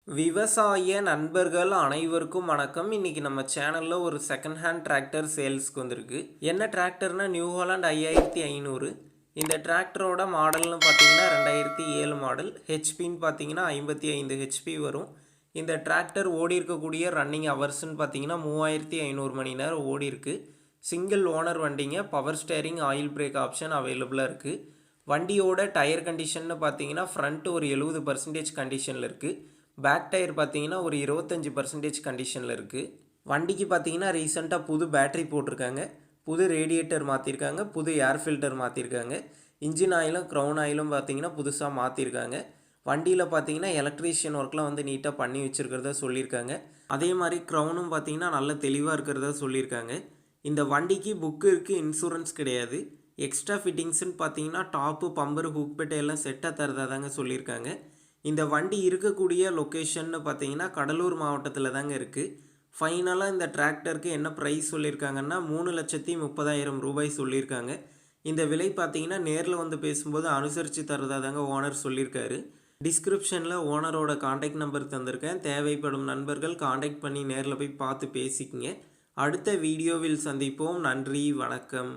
விவசாய நண்பர்கள் அனைவருக்கும் வணக்கம். இன்றைக்கி நம்ம சேனலில் ஒரு செகண்ட் ஹேண்ட் டிராக்டர் சேல்ஸ்க்கு வந்திருக்கு. என்ன டிராக்டர்னா நியூ ஹாலண்ட் 5500. இந்த டிராக்டரோட மாடல்னு பார்த்தீங்கன்னா 2007 மாடல். ஹெச்பின்னு பார்த்தீங்கன்னா 55 ஹெச்பி வரும். இந்த டிராக்டர் ஓடி இருக்கக்கூடிய ரன்னிங் ஹவர்ஸ்ன்னு பார்த்தீங்கன்னா 3500 மணி நேரம் ஓடி இருக்கு. சிங்கிள் ஓனர் வண்டிங்க. Power steering, oil break option அவைலபிளாக இருக்குது. வண்டியோட டயர் கண்டிஷன்னு பார்த்தீங்கன்னா ஃப்ரண்ட் ஒரு 70% கண்டிஷனில் இருக்குது. பேக் டயர் பார்த்தீங்கன்னா ஒரு 25% கண்டிஷனில் இருக்குது. வண்டிக்கு பார்த்தீங்கன்னா ரீசெண்டாக புது பேட்டரி போட்டிருக்காங்க, புது ரேடியேட்டர் மாற்றிருக்காங்க, புது ஏர் ஃபில்டர் மாற்றிருக்காங்க. இன்ஜின் ஆயிலும் க்ரௌன் ஆயிலும் பார்த்தீங்கன்னா புதுசாக மாற்றிருக்காங்க. வண்டியில் பார்த்தீங்கன்னா எலக்ட்ரீஷியன் ஒர்க்லாம் வந்து நீட்டாக பண்ணி வச்சுருக்கிறதா சொல்லியிருக்காங்க. அதே மாதிரி க்ரௌனும் பார்த்தீங்கன்னா நல்ல தெளிவாக இருக்கிறதா சொல்லியிருக்காங்க. இந்த வண்டிக்கு புக்கு இருக்குது, இன்சூரன்ஸ் கிடையாது. எக்ஸ்ட்ரா ஃபிட்டிங்ஸ்ன்னு பார்த்தீங்கன்னா டாப்பு, பம்பரு, ஹூக் பெட்டை எல்லாம் செட்டாக தரதா தாங்க சொல்லியிருக்காங்க. இந்த வண்டி இருக்கக்கூடிய லொக்கேஷன்னு பார்த்தீங்கன்னா கடலூர் மாவட்டத்தில் தாங்க இருக்குது. ஃபைனலாக இந்த டிராக்டருக்கு என்ன ப்ரைஸ் சொல்லியிருக்காங்கன்னா 3,30,000 ரூபாய் சொல்லியிருக்காங்க. இந்த விலை பார்த்தீங்கன்னா நேரில் வந்து பேசும்போது அனுசரித்து தரதா தாங்க ஓனர் சொல்லியிருக்காரு. டிஸ்கிரிப்ஷனில் ஓனரோட காண்டாக்ட் நம்பர் தந்திருக்கேன். தேவைப்படும் நண்பர்கள் காண்டாக்ட் பண்ணி நேரில் போய் பார்த்து பேசிக்கங்க. அடுத்த வீடியோவில் சந்திப்போம். நன்றி, வணக்கம்.